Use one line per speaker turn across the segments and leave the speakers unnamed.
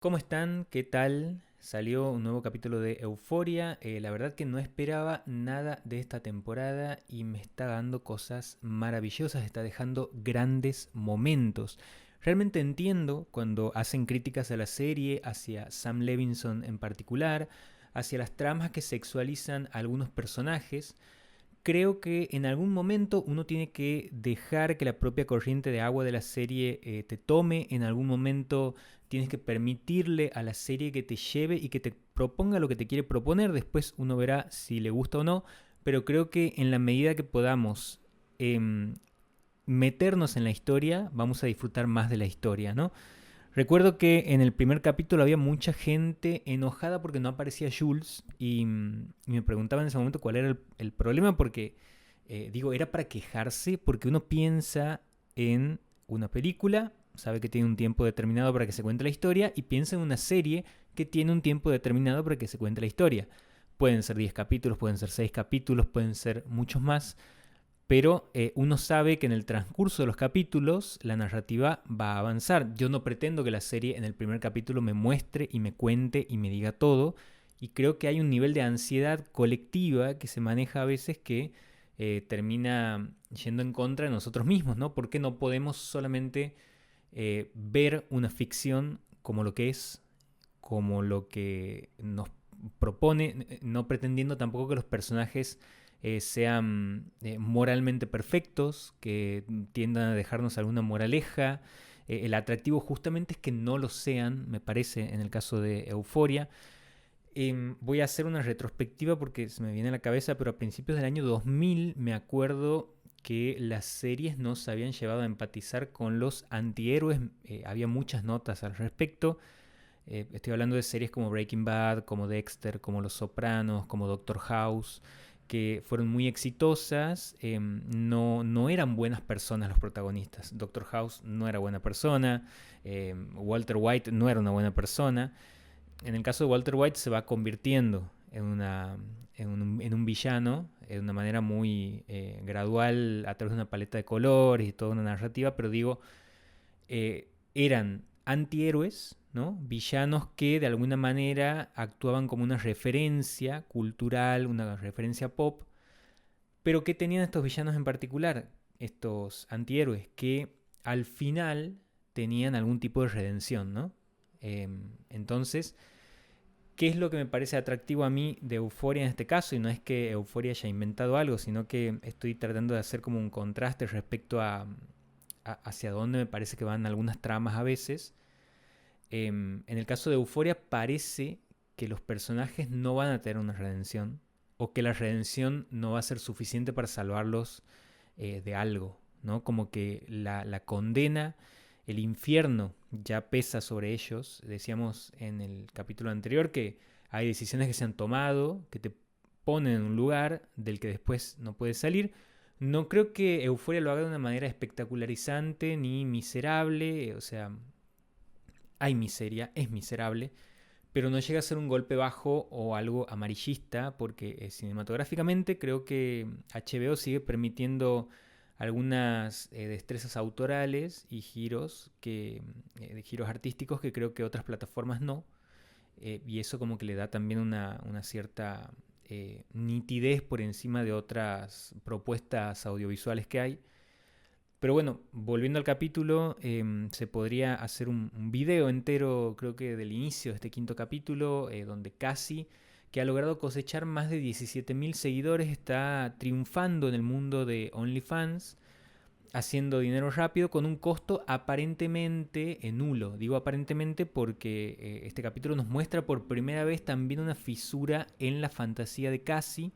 ¿Cómo están? ¿Qué tal? Salió un nuevo capítulo de Euforia. La verdad que no esperaba nada de esta temporada y me está dando cosas maravillosas, está dejando grandes momentos. Realmente entiendo cuando hacen críticas a la serie, hacia Sam Levinson en particular, hacia las tramas que sexualizan a algunos personajes. Creo que en algún momento uno tiene que dejar que la propia corriente de agua de la serie te tome. En algún momento tienes que permitirle a la serie que te lleve y que te proponga lo que te quiere proponer. Después uno verá si le gusta o no. Pero creo que en la medida que podamos em, meternos en la historia, vamos a disfrutar más de la historia, ¿no? Recuerdo que en el primer capítulo había mucha gente enojada porque no aparecía Jules y me preguntaba en ese momento cuál era el problema porque, digo, era para quejarse porque uno piensa en una película, sabe que tiene un tiempo determinado para que se cuente la historia y piensa en una serie que tiene un tiempo determinado para que se cuente la historia. Pueden ser 10 capítulos, pueden ser 6 capítulos, pueden ser muchos más, pero uno sabe que en el transcurso de los capítulos la narrativa va a avanzar. Yo no pretendo que la serie en el primer capítulo me muestre y me cuente y me diga todo, y creo que hay un nivel de ansiedad colectiva que se maneja a veces que termina yendo en contra de nosotros mismos, ¿no? Porque no podemos solamente ver una ficción como lo que es, como lo que nos propone, no pretendiendo tampoco que los personajes sean moralmente perfectos, que tiendan a dejarnos alguna moraleja. El atractivo justamente es que no lo sean, me parece, en el caso de Euforia. Voy a hacer una retrospectiva porque se me viene a la cabeza, pero a principios del año 2000 me acuerdo que las series nos habían llevado a empatizar con los antihéroes. Había muchas notas al respecto. Estoy hablando de series como Breaking Bad, como Dexter, como Los Sopranos, como Doctor House, que fueron muy exitosas. No eran buenas personas los protagonistas. Doctor House no era buena persona. Walter White no era una buena persona. En el caso de Walter White se va convirtiendo en un villano de una manera muy gradual a través de una paleta de colores y toda una narrativa, pero digo, eran antihéroes, ¿no? Villanos que de alguna manera actuaban como una referencia cultural, una referencia pop, pero que tenían estos villanos en particular, estos antihéroes, que al final tenían algún tipo de redención, ¿no? Entonces, ¿qué es lo que me parece atractivo a mí de Euforia en este caso? Y no es que Euforia haya inventado algo, sino que estoy tratando de hacer como un contraste respecto hacia dónde me parece que van algunas tramas a veces. En el caso de Euforia parece que los personajes no van a tener una redención o que la redención no va a ser suficiente para salvarlos de algo, ¿no? Como que la condena, el infierno ya pesa sobre ellos. Decíamos en el capítulo anterior que hay decisiones que se han tomado, que te ponen en un lugar del que después no puedes salir. No creo que Euforia lo haga de una manera espectacularizante ni miserable, o sea, hay miseria, es miserable, pero no llega a ser un golpe bajo o algo amarillista, porque cinematográficamente creo que HBO sigue permitiendo algunas destrezas autorales y giros artísticos que creo que otras plataformas no, y eso como que le da también una cierta nitidez por encima de otras propuestas audiovisuales que hay. Pero bueno, volviendo al capítulo, se podría hacer un video entero, creo que del inicio de este quinto capítulo, donde Cassie, que ha logrado cosechar más de 17.000 seguidores, está triunfando en el mundo de OnlyFans, haciendo dinero rápido con un costo aparentemente nulo. Digo aparentemente porque este capítulo nos muestra por primera vez también una fisura en la fantasía de Cassie,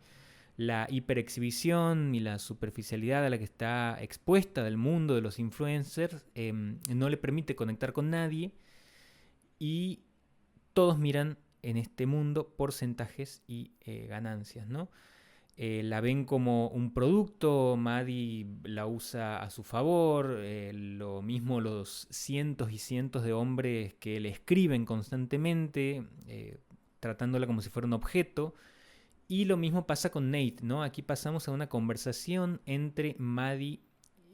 la hiperexhibición y la superficialidad a la que está expuesta del mundo de los influencers. No le permite conectar con nadie y todos miran en este mundo porcentajes y ganancias, ¿no? La ven como un producto, Maddie la usa a su favor, lo mismo los cientos y cientos de hombres que le escriben constantemente, tratándola como si fuera un objeto. Y lo mismo pasa con Nate, ¿no? Aquí pasamos a una conversación entre Maddie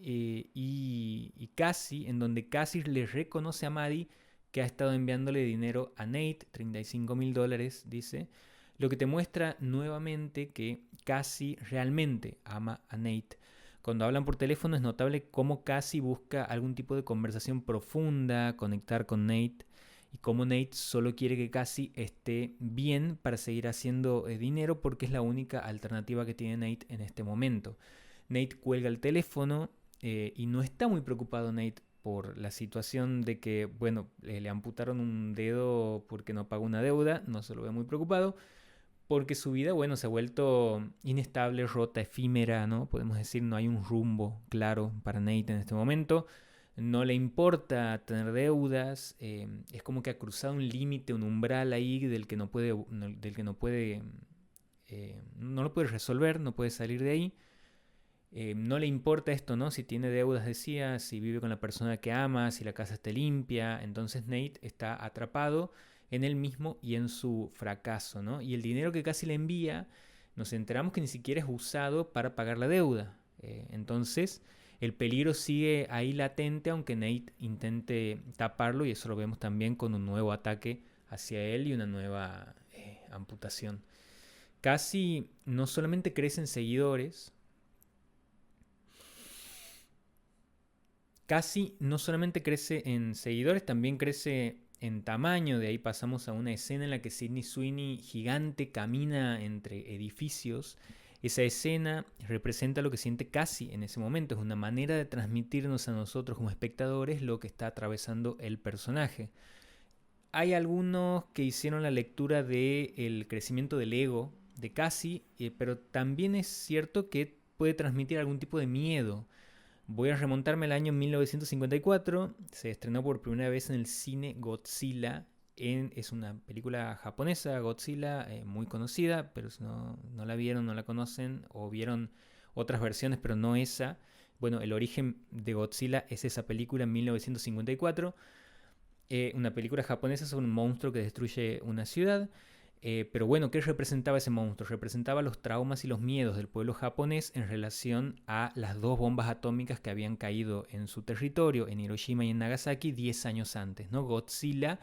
y Cassie, en donde Cassie le reconoce a Maddie que ha estado enviándole dinero a Nate, $35.000, dice, lo que te muestra nuevamente que Cassie realmente ama a Nate. Cuando hablan por teléfono es notable cómo Cassie busca algún tipo de conversación profunda, conectar con Nate, y cómo Nate solo quiere que Cassie esté bien para seguir haciendo dinero porque es la única alternativa que tiene Nate en este momento. Nate cuelga el teléfono y no está muy preocupado Nate por la situación de que, bueno, le amputaron un dedo porque no pagó una deuda, no se lo ve muy preocupado, porque su vida, bueno, se ha vuelto inestable, rota, efímera, ¿no? Podemos decir, no hay un rumbo claro para Nate en este momento. No le importa tener deudas, es como que ha cruzado un límite, un umbral ahí del que no puede, no lo puede resolver, no puede salir de ahí. No le importa esto, ¿no? Si tiene deudas, decía, si vive con la persona que ama, si la casa está limpia. Entonces Nate está atrapado en él mismo y en su fracaso, ¿no? Y el dinero que casi le envía, nos enteramos que ni siquiera es usado para pagar la deuda. Entonces, el peligro sigue ahí latente, aunque Nate intente taparlo, y eso lo vemos también con un nuevo ataque hacia él y una nueva amputación. Casi no solamente crecen seguidores, Casi no solamente crece en seguidores, también crece en tamaño. De ahí pasamos a una escena en la que Sydney Sweeney, gigante, camina entre edificios. Esa escena representa lo que siente Cassie en ese momento. Es una manera de transmitirnos a nosotros como espectadores lo que está atravesando el personaje. Hay algunos que hicieron la lectura del crecimiento del ego de Cassie, pero también es cierto que puede transmitir algún tipo de miedo. Voy a remontarme al año 1954. Se estrenó por primera vez en el cine Godzilla. Es una película japonesa, Godzilla, muy conocida, pero si no la vieron, no la conocen, o vieron otras versiones, pero no esa. Bueno, el origen de Godzilla es esa película en 1954. Una película japonesa sobre un monstruo que destruye una ciudad. Pero bueno, ¿qué representaba ese monstruo? Representaba los traumas y los miedos del pueblo japonés en relación a las dos bombas atómicas que habían caído en su territorio, en Hiroshima y en Nagasaki, 10 años antes, ¿no? Godzilla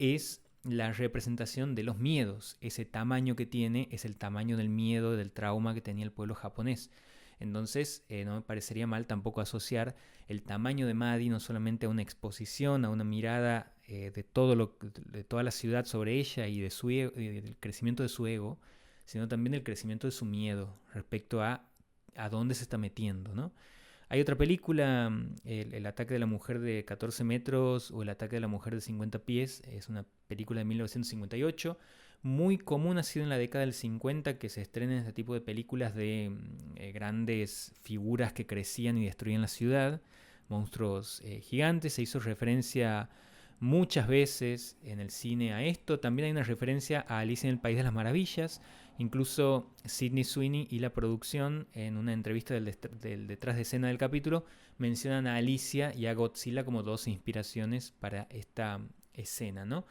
es la representación de los miedos. Ese tamaño que tiene es el tamaño del miedo, del trauma que tenía el pueblo japonés. Entonces, no me parecería mal tampoco asociar el tamaño de Maddie no solamente a una exposición, a una mirada de toda la ciudad sobre ella y del crecimiento de su ego, sino también del crecimiento de su miedo respecto a dónde se está metiendo, ¿no? Hay otra película, el ataque de la mujer de 14 metros o el ataque de la mujer de 50 pies, es una película de 1958, muy común ha sido en la década del 50 que se estrenen este tipo de películas de grandes figuras que crecían y destruían la ciudad, monstruos gigantes. Se hizo referencia muchas veces en el cine a esto. También hay una referencia a Alicia en el País de las Maravillas. Incluso Sydney Sweeney y la producción, en una entrevista del detrás de escena del capítulo, mencionan a Alicia y a Godzilla como dos inspiraciones para esta escena, ¿no?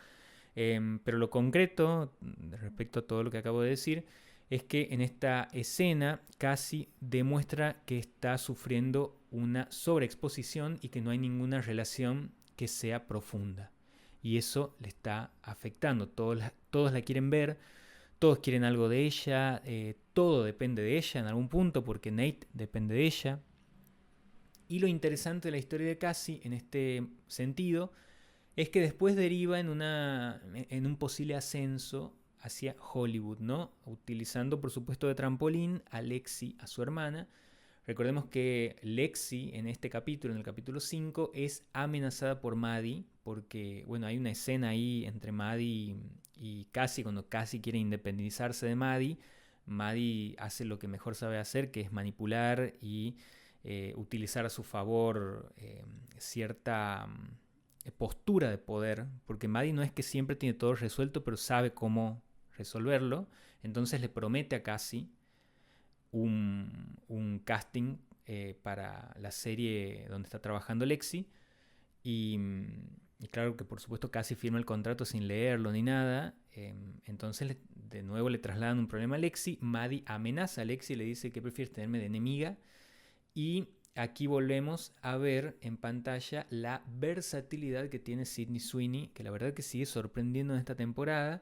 Pero lo concreto, respecto a todo lo que acabo de decir, es que en esta escena Cassie demuestra que está sufriendo una sobreexposición y que no hay ninguna relación que sea profunda. Y eso le está afectando. Todos la quieren ver, todos quieren algo de ella, todo depende de ella en algún punto porque Nate depende de ella. Y lo interesante de la historia de Cassie en este sentido es que después deriva en un posible ascenso hacia Hollywood, ¿no? Utilizando, por supuesto, de trampolín a Lexi, a su hermana. Recordemos que Lexi en este capítulo, en el capítulo 5, es amenazada por Maddie, porque, bueno, hay una escena ahí entre Maddie y Cassie, cuando Cassie quiere independizarse de Maddie. Maddie hace lo que mejor sabe hacer, que es manipular y utilizar a su favor cierta postura de poder, porque Maddie no es que siempre tiene todo resuelto, pero sabe cómo resolverlo. Entonces le promete a Cassie un casting para la serie donde está trabajando Lexi. Y claro que por supuesto Cassie firma el contrato sin leerlo ni nada. Entonces de nuevo le trasladan un problema a Lexi. Maddie amenaza a Lexi y le dice que prefieres tenerme de enemiga. Y aquí volvemos a ver en pantalla la versatilidad que tiene Sydney Sweeney, que la verdad que sigue sorprendiendo en esta temporada,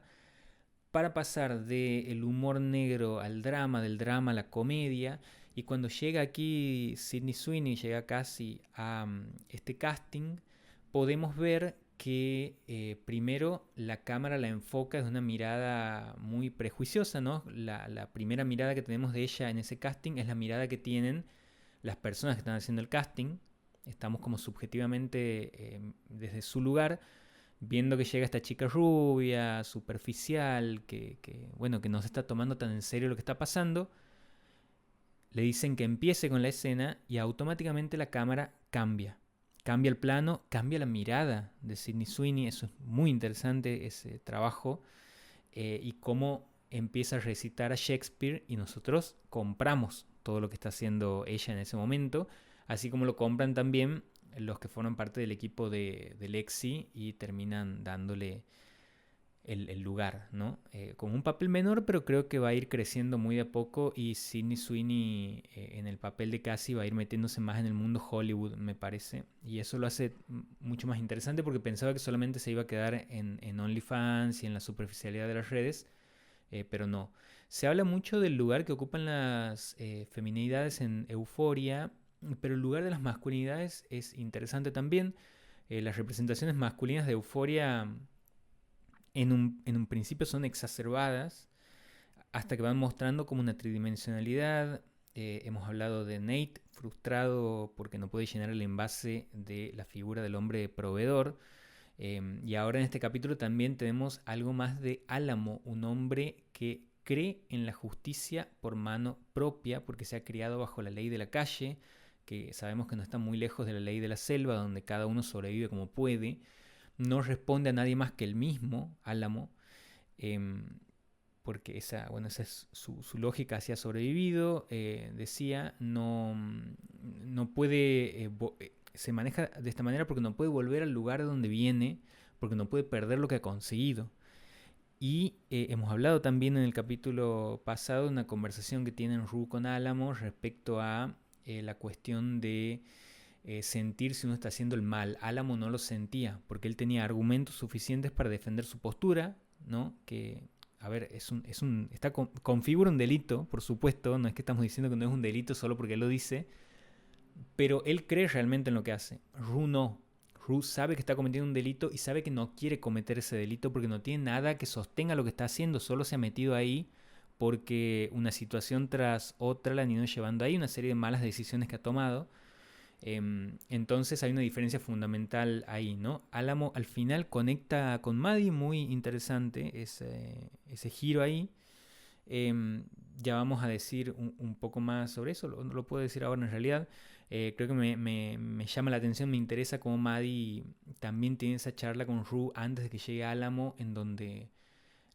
para pasar del humor negro al drama, del drama a la comedia. Y cuando llega aquí Sydney Sweeney, llega casi a este casting, podemos ver que primero la cámara la enfoca desde una mirada muy prejuiciosa, ¿no? La primera mirada que tenemos de ella en ese casting es la mirada que tienen las personas que están haciendo el casting. Estamos como subjetivamente desde su lugar, viendo que llega esta chica rubia, superficial, bueno, que no se está tomando tan en serio lo que está pasando. Le dicen que empiece con la escena y automáticamente la cámara cambia. Cambia el plano, cambia la mirada de Sydney Sweeney. Eso es muy interesante, ese trabajo. Y cómo empieza a recitar a Shakespeare y nosotros compramos todo lo que está haciendo ella en ese momento, así como lo compran también los que forman parte del equipo de Lexi y terminan dándole el lugar, ¿no? Con un papel menor, pero creo que va a ir creciendo muy de a poco y Sydney Sweeney en el papel de Cassie va a ir metiéndose más en el mundo Hollywood, me parece. Y eso lo hace mucho más interesante porque pensaba que solamente se iba a quedar en OnlyFans y en la superficialidad de las redes, pero no. Se habla mucho del lugar que ocupan las feminidades en Euphoria, pero el lugar de las masculinidades es interesante también. Las representaciones masculinas de Euphoria en un principio son exacerbadas hasta que van mostrando como una tridimensionalidad. Hemos hablado de Nate frustrado porque no puede llenar el envase de la figura del hombre proveedor. Y ahora en este capítulo también tenemos algo más de Álamo, un hombre que cree en la justicia por mano propia porque se ha criado bajo la ley de la calle, que sabemos que no está muy lejos de la ley de la selva, donde cada uno sobrevive como puede. No responde a nadie más que él mismo, Álamo, porque esa es su lógica, así ha sobrevivido. Decía, no puede, se maneja de esta manera porque no puede volver al lugar de donde viene, porque no puede perder lo que ha conseguido. Y hemos hablado también en el capítulo pasado de una conversación que tienen Rue con Álamo respecto a la cuestión de sentir si uno está haciendo el mal. Álamo no lo sentía porque él tenía argumentos suficientes para defender su postura, ¿no? Que, a ver, configura un delito, por supuesto, no es que estamos diciendo que no es un delito solo porque él lo dice, pero él cree realmente en lo que hace. Rue no. Rue sabe que está cometiendo un delito y sabe que no quiere cometer ese delito porque no tiene nada que sostenga lo que está haciendo, solo se ha metido ahí porque una situación tras otra la han ido llevando ahí, una serie de malas decisiones que ha tomado. Entonces hay una diferencia fundamental ahí, ¿no? Álamo al final conecta con Maddie, muy interesante ese giro ahí. Ya vamos a decir un poco más sobre eso, no lo puedo decir ahora en realidad. Creo que me llama la atención, me interesa cómo Maddie también tiene esa charla con Rue antes de que llegue Álamo, en donde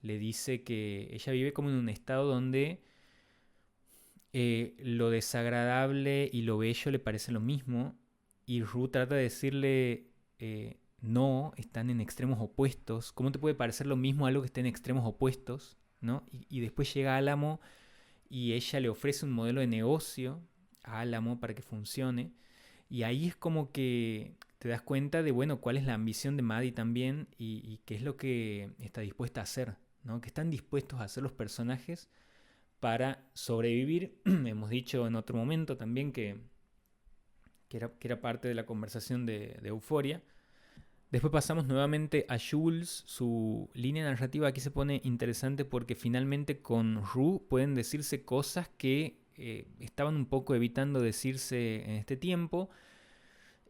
le dice que ella vive como en un estado donde lo desagradable y lo bello le parece lo mismo y Rue trata de decirle no, están en extremos opuestos. ¿Cómo te puede parecer lo mismo algo que esté en extremos opuestos? ¿No? Y después llega Álamo y ella le ofrece un modelo de negocio a Álamo para que funcione. Y ahí es como que te das cuenta de, bueno, cuál es la ambición de Maddie también y qué es lo que está dispuesta a hacer, ¿no? Que están dispuestos a hacer los personajes para sobrevivir. Hemos dicho en otro momento también que era parte de la conversación de Euphoria. Después pasamos nuevamente a Jules. Su línea narrativa aquí se pone interesante porque finalmente con Rue pueden decirse cosas que estaban un poco evitando decirse en este tiempo.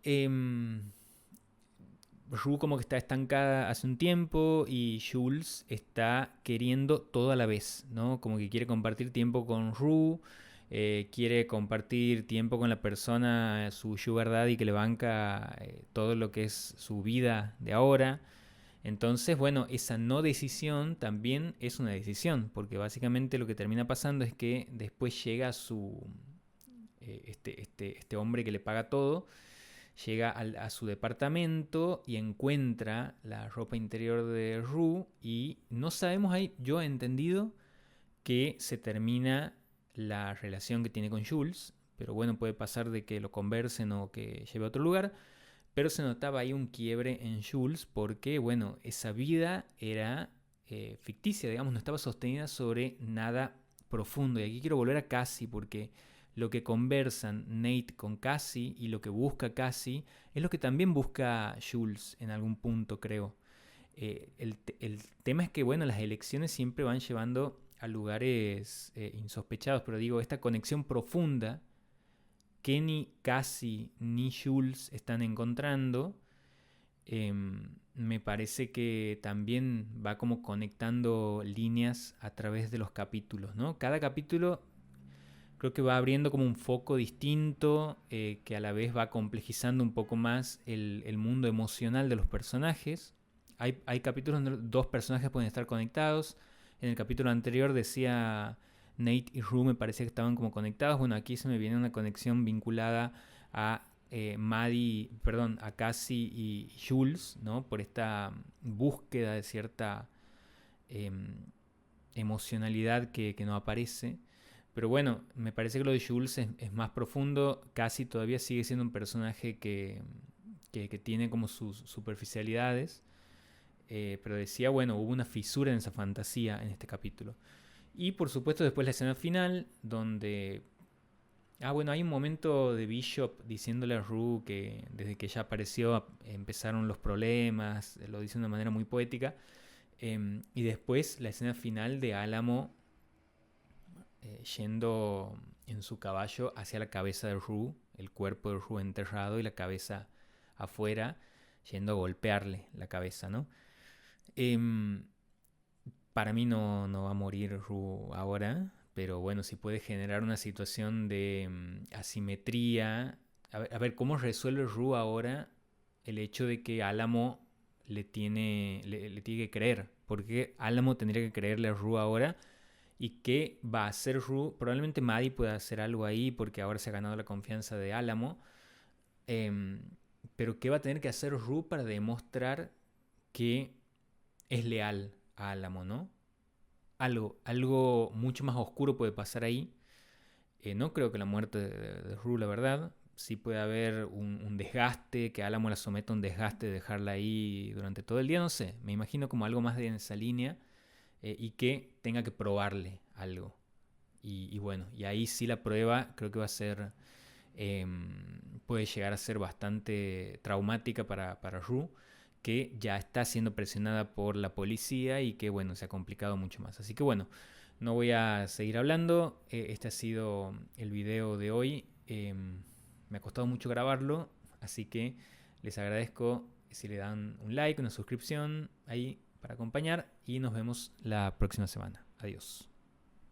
Rue como que está estancada hace un tiempo y Jules está queriendo todo a la vez, ¿no? Como que quiere compartir tiempo con Rue, quiere compartir tiempo con la persona, su sugar daddy que le banca todo lo que es su vida de ahora. Entonces, bueno, esa no decisión también es una decisión, porque básicamente lo que termina pasando es que después llega este hombre que le paga todo, llega a su departamento y encuentra la ropa interior de Rue y no sabemos ahí, yo he entendido que se termina la relación que tiene con Jules, pero bueno, puede pasar de que lo conversen o que lleve a otro lugar. Pero se notaba ahí un quiebre en Jules porque, bueno, esa vida era ficticia, digamos, no estaba sostenida sobre nada profundo. Y aquí quiero volver a Cassie porque lo que conversan Nate con Cassie y lo que busca Cassie es lo que también busca Jules en algún punto, creo. El tema es que, bueno, las elecciones siempre van llevando a lugares insospechados, pero digo, esta conexión profunda que ni Cassie ni Jules están encontrando, me parece que también va como conectando líneas a través de los capítulos, ¿no? Cada capítulo creo que va abriendo como un foco distinto, que a la vez va complejizando un poco más el mundo emocional de los personajes. Hay capítulos donde dos personajes pueden estar conectados. En el capítulo anterior decía Nate y Rue, me parecía que estaban como conectados. Bueno, aquí se me viene una conexión vinculada a a Cassie y Jules, ¿no? Por esta búsqueda de cierta eh, emocionalidad que no aparece. Pero bueno, me parece que lo de Jules es más profundo. Cassie todavía sigue siendo un personaje que tiene como sus superficialidades. Pero decía, bueno, hubo una fisura en esa fantasía en este capítulo. Y por supuesto después la escena final, donde... bueno, hay un momento de Bishop diciéndole a Rue que desde que ella apareció empezaron los problemas, lo dice de una manera muy poética. Y después la escena final de Álamo yendo en su caballo hacia la cabeza de Rue, el cuerpo de Rue enterrado y la cabeza afuera, yendo a golpearle la cabeza, ¿no? Eh, para mí no va a morir Rue ahora, pero bueno, si puede generar una situación de asimetría. A ver, ¿cómo resuelve Rue ahora el hecho de que Álamo le tiene que creer? Porque Álamo tendría que creerle a Rue ahora. ¿Y qué va a hacer Rue? Probablemente Maddie pueda hacer algo ahí porque ahora se ha ganado la confianza de Álamo. Em, pero ¿qué va a tener que hacer Rue para demostrar que es leal a Álamo, ¿no? Algo mucho más oscuro puede pasar ahí. No creo que la muerte de Rue, la verdad. Sí puede haber un desgaste, que Álamo la someta a un desgaste de dejarla ahí durante todo el día, no sé. Me imagino como algo más de esa línea. Y que tenga que probarle algo. Y bueno, y ahí sí la prueba creo que va a ser, puede llegar a ser bastante traumática para Rue, que ya está siendo presionada por la policía y que bueno, se ha complicado mucho más. Así que bueno, no voy a seguir hablando. Este ha sido el video de hoy. Me ha costado mucho grabarlo, así que les agradezco si le dan un like, una suscripción ahí para acompañar y nos vemos la próxima semana. Adiós.